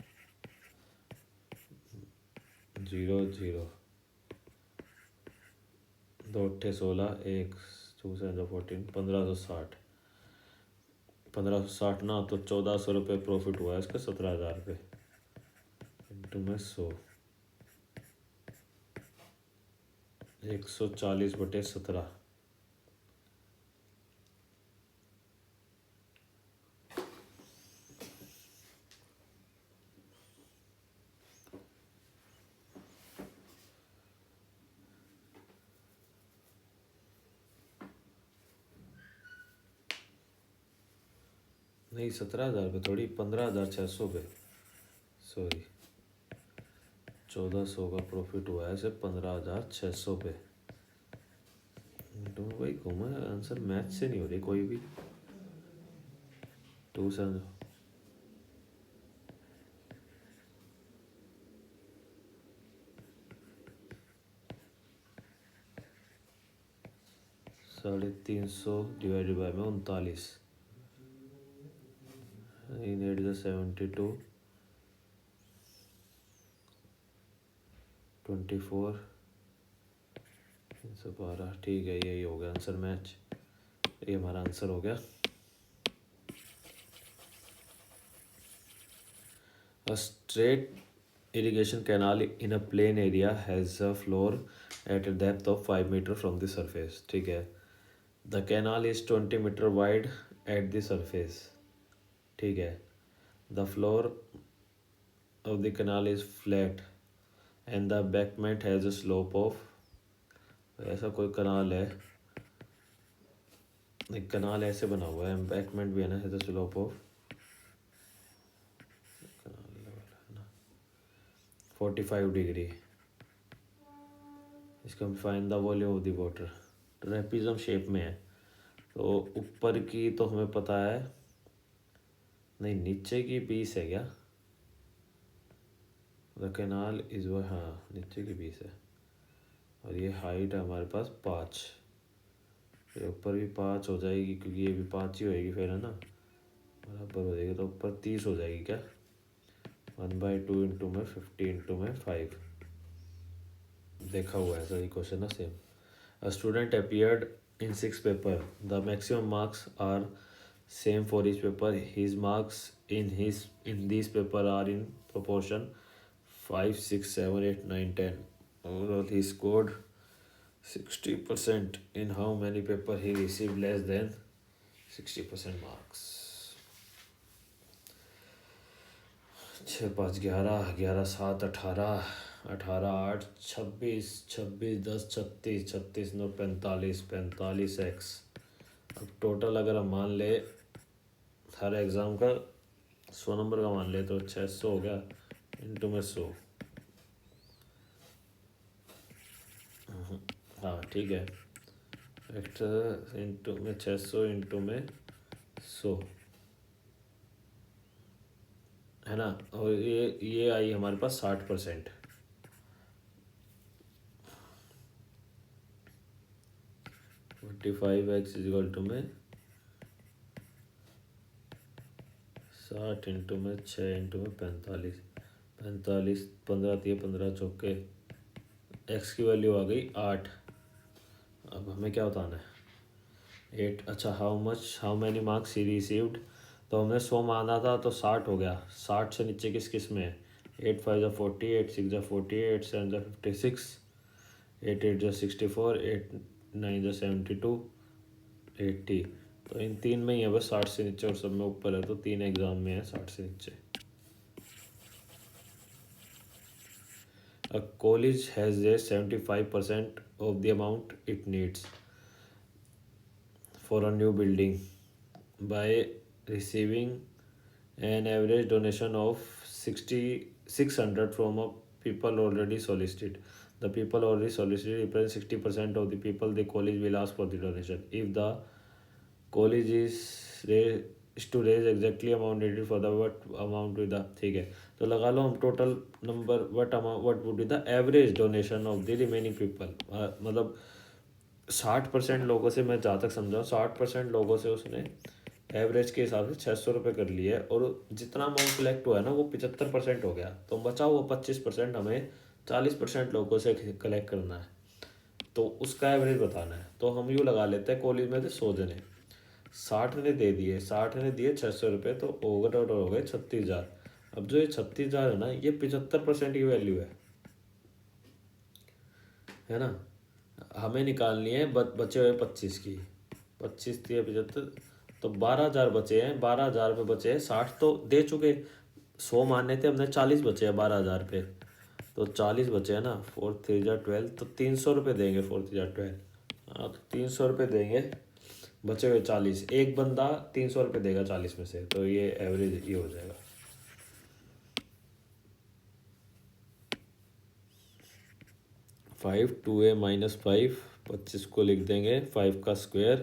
A: 0 0 2 8 16 1 2 7 14 1560 1560 ना तो 1400 रुपये प्रॉफिट हुआ है इसका 17,000 रुपये इंटू में 100 140/17। नहीं 17,000 पे थोड़ी, 15,600 पे, सॉरी 1400 का प्रॉफिट हुआ है सिर्फ 15,600 पे। तो भाई घूमा आंसर मैथ से नहीं हो रही कोई भी। 2 7 350 डिवाइडेड बाय में 39 इन 8 72 24 312। ठीक है, यही हो गया आंसर मैच, ये हमारा आंसर हो गया। A straight Irrigation canal in a plain area has a floor at a depth of 5 meter from the surface. ठीक है. The canal is 20 meter wide at the surface. ठीक है. The floor of the canal is flat and the embankment has a slope of, ऐसा कोई कनाल है, एक कनाल ऐसे बना हुआ है, embankment भी है ना, है द स्लोप ऑफ 45 डिग्री. इसका find the volume of the water. Trapezium shape में है तो ऊपर की तो हमें पता है, नहीं नीचे की 20 है क्या. द कैनाल इज वो, हाँ नीचे की 20 है और ये हाइट है हमारे पास 5. ये ऊपर भी 5 हो जाएगी क्योंकि ये भी 5 ही होएगी फिर, है ना, बराबर हो जाएगी. तो ऊपर 30 हो जाएगी क्या. 1/2 इंटू में 50 इंटू में 5. देखा हुआ है सही क्वेश्चन ना same. A student appeared in 6 paper. The maximum marks are same for each paper. His marks in this paper are in proportion 5, 6, 7, 8, 9, 10. Overall he scored 60%. In how many paper he received less than 60% marks. 6, 5, 11, 11, 7, 18, 18, 8, 26, 26, 10, 36, 36, 9, 45, 45 x. अब total अगर हम मान ले हर exam का 100 number का मान ले तो 600 हो गया इंटू में 100. हाँ ठीक है. एक्स्ट्रा इंटू में 600 इंटू में 100 है ना. और ये आई हमारे पास 60%. 45x इजिकल टू में 60 इंटू में 6 इंटू में 45. 45, 15 दिए, 15 चौके, एक्स की वैल्यू आ गई 8. अब हमें क्या बताना है 8. अच्छा how many marks he received. तो हमने 100 माना था तो 60 हो गया. 60 से नीचे किस किस में है. 8 5 = 40, 8 6 = 40, 8 7 = 56, 8 8 = 64, 8 9 = 72, 80. तो इन 3 में ही है बस 60 से नीचे और सब में ऊपर है. तो 3 एग्जाम में है 60 से नीचे. A college has raised 75% of the amount it needs for a new building by receiving an average donation of 600 from a people already solicited. The people already solicited represent 60% of the people the college will ask for the donation. If the college is to raise exactly amount needed for the what amount with the, ठीक है. तो लगा लो हम total number what would be the average donation of the remaining people. मतलब 60% लोगों से, मैं जहाँ तक समझा 60% लोगों से उसने एवरेज के हिसाब से 600 रुपये कर लिए और जितना अमाउंट कलेक्ट हुआ है ना वो 75% हो गया. तो बचा हुआ 25% हमें 40% लोगों से कलेक्ट करना है. तो उसका एवरेज बताना है. तो हम यूँ लगा लेते हैं कॉलेज में थे 100 जने, 60 ने दे दिए, 60 ने दिए 600 रुपये, तो ओवरऑल हो गए 36,000. अब जो ये 36,000 है ना ये 75% की वैल्यू है ना. हमें निकालनी है बचे हुए 25 की. 25 थी 75, तो 12,000 बचे हैं. 12,000 पे बचे हैं. 60 तो दे चुके, 100 मानने थे हमने, 40 बचे हैं 12,000 पे. तो 40 बचे हैं ना. 4 3 = 12, तो 300 रुपये देंगे. 4 3 = 12. हाँ तो 300 रुपये देंगे. बचे हुए 40, एक बंदा 300 रुपये देगा 40 में से. तो ये एवरेज ये हो जाएगा. 5 2a - 5, 25 को लिख देंगे 5 का स्क्वायर,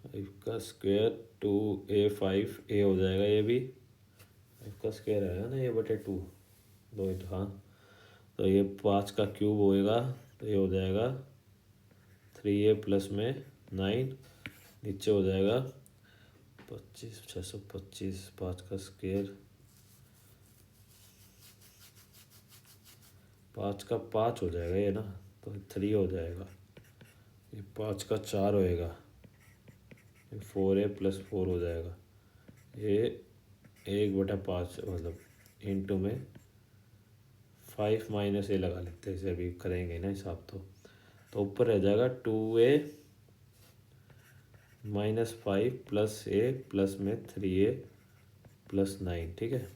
A: 5 का स्क्वायर 2a 5a हो जाएगा. ये भी 5 का स्क्वायर आएगा ना, ये बटे 2 दो. हाँ तो ये 5 का क्यूब होएगा. तो ये हो जाएगा 3a प्लस में 9, नीचे हो जाएगा 25, 625. 5 का स्क्वायर 5 का 5 हो जाएगा ये ना, तो 3 हो जाएगा. ये 5 का 4 होएगा. ये 4a + 4 हो जाएगा. ये 1/5 मतलब इंटू में 5 माइनस ए लगा लेते हैं, इसे अभी करेंगे ना हिसाब। तो ऊपर रह जाएगा 2a -5 प्लस ए प्लस में 3a प्लस 9, ठीक है।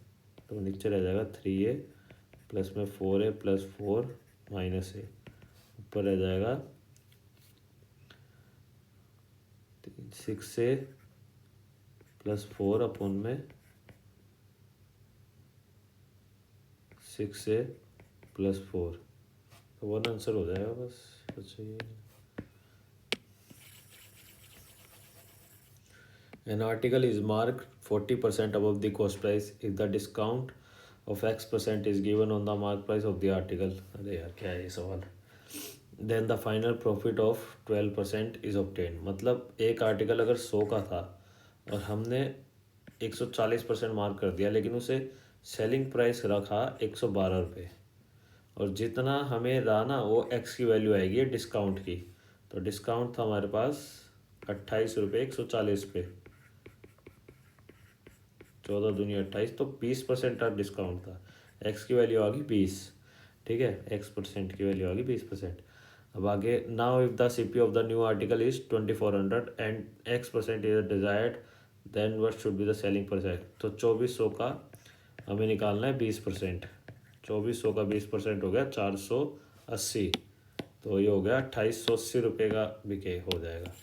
A: तो नीचे रह जाएगा 3a प्लस में 4a प्लस 4 माइनस ए, ऊपर रह जाएगा 6a प्लस 4 अपॉन में 6a प्लस 4। तो वन आंसर हो जाएगा बस। अच्छा ये an article is marked 40% above the cost price if the discount of X% is given on the mark price of the article। अरे यार क्या है ये सवाल। Then the final profit of 12% is obtained। मतलब एक आर्टिकल अगर 100 का था और हमने 140% मार्क कर दिया, लेकिन उसे सेलिंग प्राइस रखा 112 रुपये, और जितना हमें रहा ना वो एक्स की वैल्यू आएगी डिस्काउंट की। तो डिस्काउंट था हमारे पास 28 रुपये 140 पे, 14 दूनी 28, तो 20% का डिस्काउंट था। एक्स की वैल्यू आ गई 20, ठीक है, X% की वैल्यू आ गई 20%। अब आगे, now if the CP of the new article is 2400 and X% is desired, then what should be the selling price. तो 2400 का हमें निकालना है 20%। 2400 का 20% हो गया 480, तो ये हो गया 2880 रुपये का बिके हो जाएगा।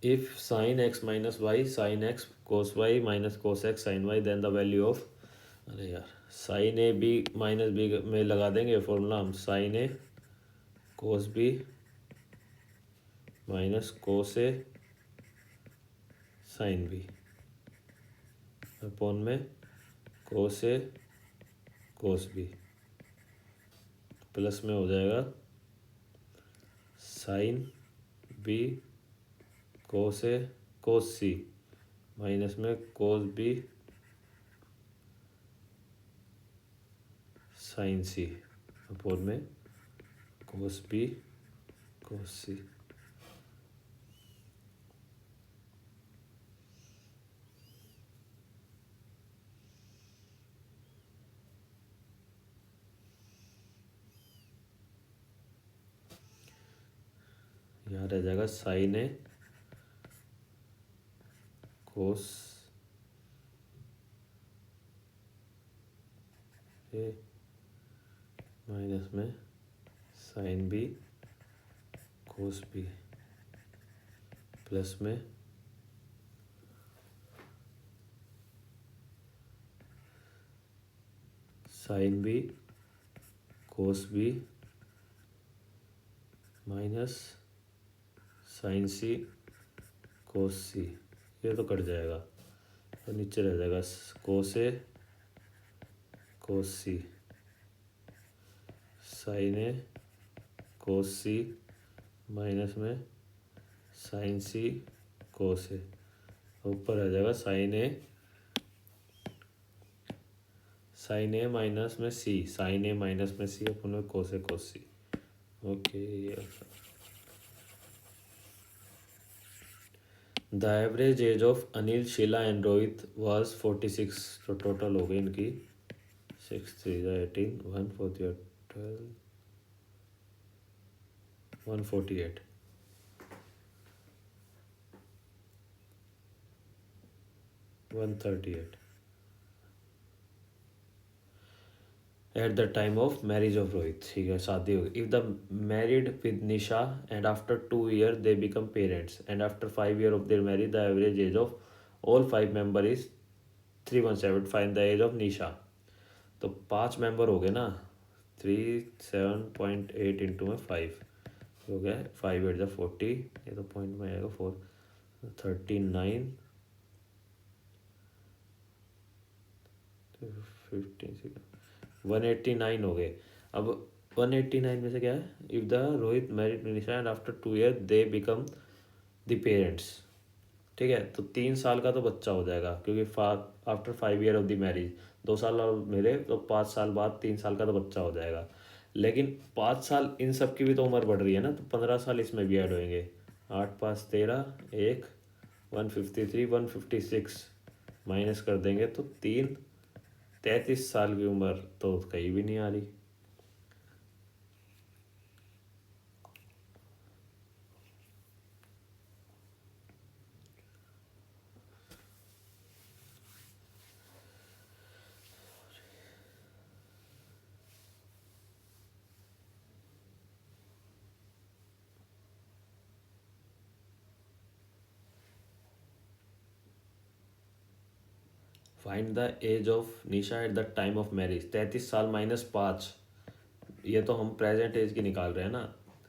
A: If sine X minus Y sine X cos Y minus cos X sine Y, then the value of, अरे यार sine A B minus B में लगा देंगे फॉर्मूला हम, sine A cos B minus cos A sine B upon में cos A cos B, plus में हो जाएगा sine B cos A cos C minus में cos B sine C upon में कोस बी कोस सी। यहाँ रह जाएगा sine A cos A minus में sine B cos B plus में sine B cos B minus sine C cos C. ये तो cut जाएगा, तो नीचे रह जाएगा cos A cos C sine A cos C minus में साइन सी कोस ए, ऊपर रह जाएगा साइन ए माइनस में सी, साइन ए माइनस में सी अपन में cos A cos C. Okay, the average age of Anil, Sheela and Rohit was 46। तो टोटल हो गई इनकी 6 3 18 1 4 12 148। At the time of marriage of Rohit, ठीक है, शादी हो गई। If the married with Nisha and after 2 year they become parents and after 5 year of their marriage the average age of all 5 member is 317, find the age of Nisha. तो 5 member हो गए ना, 37.8 into में 5 हो गया, 5 8 40, ये तो पॉइंट में आएगा 4 39 15 189 हो गए। अब 189 में से क्या है, if the Rohit married Nisha and after 2 year they become the parents, ठीक है, तो 3 साल का तो बच्चा हो जाएगा, क्योंकि after 5 year of the marriage 2 साल और मेरे, तो 5 साल बाद 3 साल का तो बच्चा हो जाएगा। लेकिन 5 साल इन सब की भी तो उम्र बढ़ रही है ना, तो 15 साल इसमें भी ऐड होंगे। 8 5 13 1 153 156 माइनस कर देंगे तो 3 33 साल की उम्र तो कहीं भी नहीं आ रही। Find the age of Nisha at the time of marriage. 33 साल माइनस 5, ये तो हम प्रेजेंट एज की निकाल रहे हैं ना,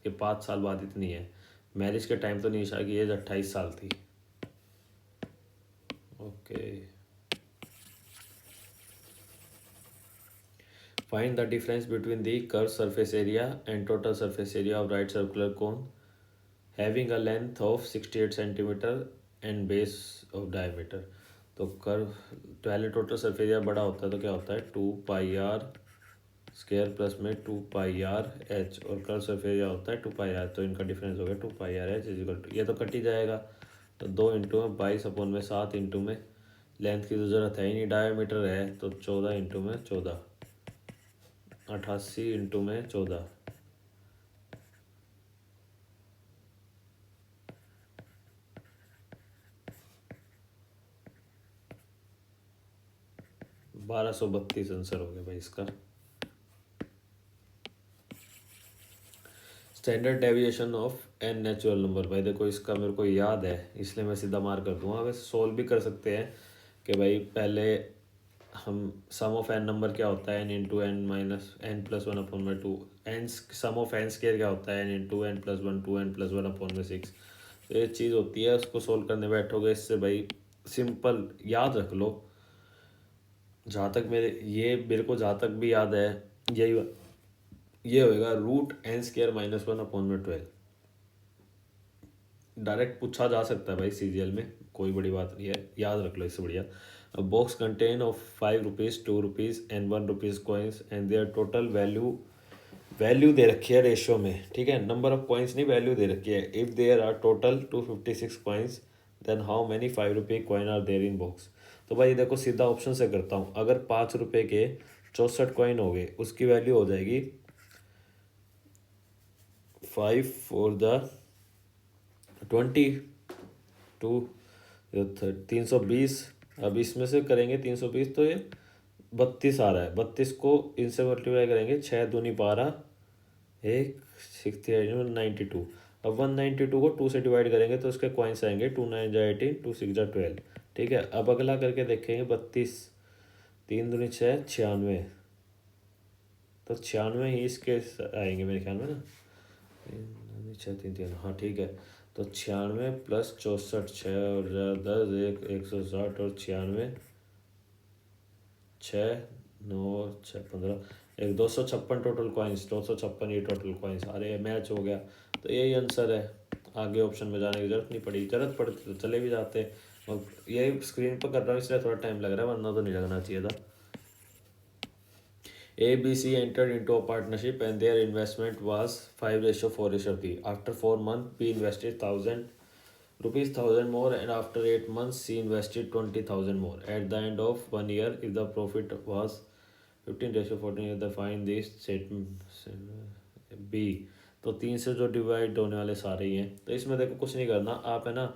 A: कि 5 साल बाद इतनी है। मैरिज के टाइम तो निशा की एज 28 साल थी। Okay. Find the difference between the curve surface area and total surface area of right circular cone having a length of 68 centimetre and base of diameter. तो कर्व पहले टोटल सरफेस एरिया बड़ा होता है तो क्या होता है 2 पाई आर स्केयर प्लस में 2 पाई आर एच, और कर्व सरफेस एरिया होता है 2 पाई आर, तो इनका डिफरेंस हो गया 2 पाई आर एच इजिकल टू, ये तो कट ही जाएगा। तो 2 में 22/7 इंटू में लेंथ की तो ज़रूरत है ही नहीं, डायमीटर है तो 14 इंटू में 14, 88 इंटू में 14, 1232 आंसर हो गया भाई इसका। Standard deviation of an natural number, भाई देखो इसका मेरे को याद है इसलिए मैं सीधा मार कर दूंगा। वैसे सोल्व भी कर सकते हैं कि भाई पहले हम सम ऑफ एन नंबर क्या होता है, n into n minus n plus one upon में two, n sum of n square क्या होता है, n into n plus one two n plus one upon में 6। तो ये चीज़ होती है, उसको सोल्व करने बैठोगे इससे भाई सिंपल याद रख लो। जहाँ तक मेरे को जहाँ तक भी याद है यही ये होएगा √n² - 1/12। डायरेक्ट पूछा जा सकता है भाई सीरियल में, कोई बड़ी बात नहीं है, याद रख लो इससे बढ़िया। Box contain of 5 rupees 2 rupees and 1 rupees coins and their total value, value दे रखी है रेशियो में, ठीक है, नंबर ऑफ कॉइन्स नहीं वैल्यू दे रखी है। If there are total 256 coins then how many 5 रुपये coin are there in box. तो भाई देखो सीधा ऑप्शन से करता हूँ, अगर 5 रुपये के 64 कॉइन हो गए उसकी वैल्यू हो जाएगी 5 4 द 22, 320। अब इसमें से करेंगे 320 तो ये 32 आ रहा है, 32 को इनसे मल्टीप्लाई करेंगे, 6 दूनी 12, एक 68 92। अब 192 को 2 से डिवाइड करेंगे तो उसके कॉइन्स आएंगे 2 9 जा 18, 2 6 जा 12। ठीक है, अब अगला करके देखेंगे 32, 3 दूनी 6, 96, तो 96 ही इसके आएंगे मेरे ख्याल में ना, 3 6 3 3, हाँ ठीक है। तो 96 प्लस 64, 6 और 10, 160, और 96, 6 9 6 15, एक 256 टोटल कॉइन्स, 256 ये टोटल कॉइन्स। अरे मैच हो गया, तो यही आंसर है। आगे ऑप्शन में जाने की जरूरत नहीं पड़ी, जरूरत पड़ती तो चले भी जाते। और ये स्क्रीन पर कर रहा हूँ इसलिए थोड़ा टाइम लग रहा है, वरना तो नहीं लगना चाहिए था। ABC entered into a partnership and their investment was 5:4:3. After 4 months, B invested ₹1,000 more, and after 8 months, C invested 20,000 more. At the end of 1 year, if the profit was 15:14, they find this statement B। तो 3 से जो divide होने वाले सारे ही हैं, तो इसमें देखो कुछ नहीं करना, आप है ना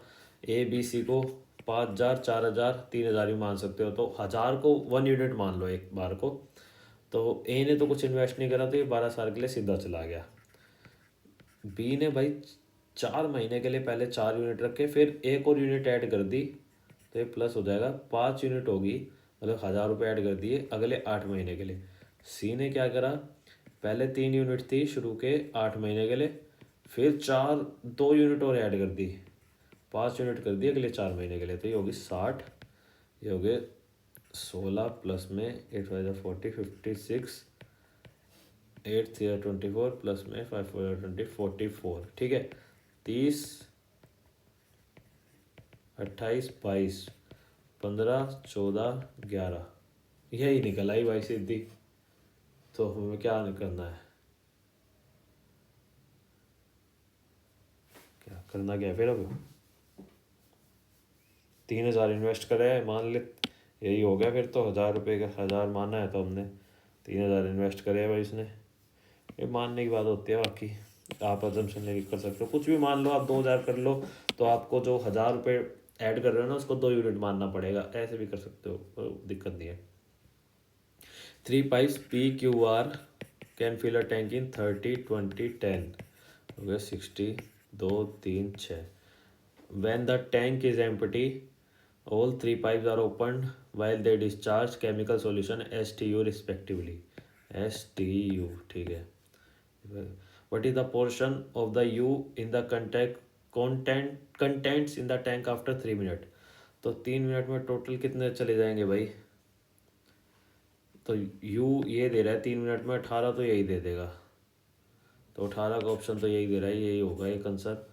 A: ABC को 5,000 4,000 3,000 भी मान सकते हो, तो 1,000 को 1 यूनिट मान लो एक बार को। तो ए ने तो कुछ इन्वेस्ट नहीं करा तो ये 12 साल के लिए सीधा चला गया। बी ने भाई 4 महीने के लिए पहले 4 यूनिट रखे, फिर एक और यूनिट ऐड कर दी, तो ये प्लस हो जाएगा, 5 यूनिट होगी, मतलब 1,000 रुपये ऐड कर दिए अगले 8 महीने के लिए। सी ने क्या करा, पहले 3 यूनिट थी शुरू के 8 महीने के लिए, फिर 2 यूनिट और ऐड कर दी, 5 यूनिट कर दी अगले 4 महीने के लिए, तो ये होगी 60, ये हो गए 16 प्लस में 8 5 40 56, 8 3 24 प्लस में 5 4 20 44। ठीक है, 30 28 22 15 14 11, यही निकल आई भाई सीधी। तो हमें क्या करना है, क्या करना क्या है फिर। अब 3,000 इन्वेस्ट करे मान ले, यही हो गया फिर तो। 1000 रुपये का 1000 माना है तो हमने 3000 इन्वेस्ट करे है भाई इसने। ये मानने की बात होती है। बाकी आप अजम्पशन लेके कर सकते हो, कुछ भी मान लो। आप 2000 कर लो तो आपको जो 1000 रुपये ऐड कर रहे हो ना उसको 2 यूनिट मानना पड़ेगा। ऐसे भी कर सकते हो, कोई दिक्कत नहीं है। 3 pipes PQR can fill a tank in 30, 20, 10 हो गया 60, 2, 3, 6। When the tank is empty, all 3 pipes are opened while they discharge chemical solution STU respectively। STU ठीक है। What is the portion of the U in the contents in the tank after 3 minutes? तो 3 minute में total कितने चले जाएंगे भाई? तो U ये दे रहा है 3 मिनट में 18, तो यही दे देगा। तो 18 का ऑप्शन तो यही दे रहा है, यही होगा एक आंसर।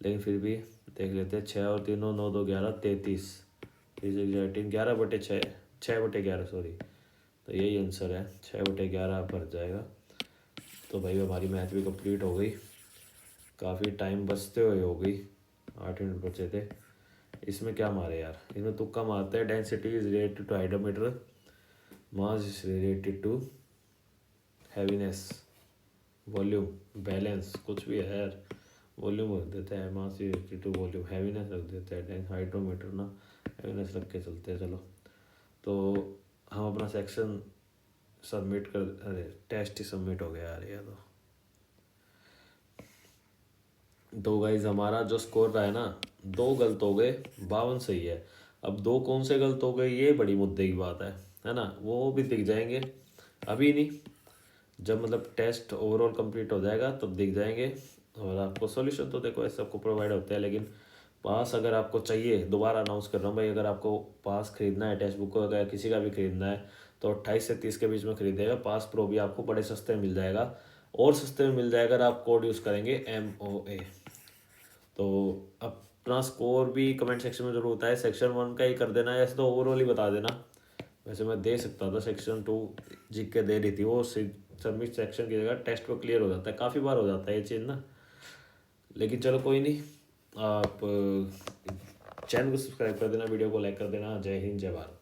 A: लेकिन फिर भी देख लेते हैं। 6 और 3 9 2 11 33 18 11/6 6/11 सॉरी। तो यही आंसर है, 6/11 भर जाएगा। तो भाई हमारी मैथ भी कंप्लीट हो गई, काफ़ी टाइम बचते हुए हो गई। 8 मिनट बचे थे। इसमें क्या मारे यार, इसमें तुक्का मारते हैं। Density is related to hydrometer, mass is related to heaviness, volume, balance, कुछ भी है यार। वॉल्यूम रख देते हैं, mass is related to volume. Heaviness रख देते हैं, हाइड्रोमीटर ना हैवीनेस रख के चलते हैं। चलो तो हम अपना सेक्शन सबमिट कर, अरे टेस्ट ही सबमिट हो गया यार ये तो गाइज हमारा जो स्कोर रहा है ना, 2 गलत हो गए, 52 सही है। अब 2 कौन से गलत हो गए ये बड़ी मुद्दे की बात है ना। वो भी दिख जाएंगे, अभी नहीं, जब मतलब टेस्ट ओवरऑल कंप्लीट हो जाएगा तब दिख जाएंगे। और आपको सॉल्यूशन तो देखो ऐसे सबको प्रोवाइड होते हैं, लेकिन पास अगर आपको चाहिए, दोबारा अनाउंस कर रहा हूँ भाई, अगर आपको पास खरीदना है, टेक्स्ट बुक को अगर किसी का भी खरीदना है तो 28 से 30 के बीच में खरीदेगा। पास प्रो भी आपको बड़े सस्ते में मिल जाएगा, और सस्ते में मिल जाएगा अगर आप कोड यूज़ करेंगे MOA। तो अपना स्कोर भी कमेंट सेक्शन में जरूर होता है। सेक्शन 1 का ही कर देना, ऐसे तो ओवरऑल ही बता देना। वैसे मैं दे सकता था, सेक्शन 2 जीके दे रही थी, वो सबमिट सेक्शन की जगह टेस्ट पर क्लियर हो जाता है। काफ़ी बार हो जाता है ये चीज़ ना, लेकिन चलो कोई नहीं। आप चैनल को सब्सक्राइब कर देना, वीडियो को लाइक कर देना। जय हिंद, जय भारत।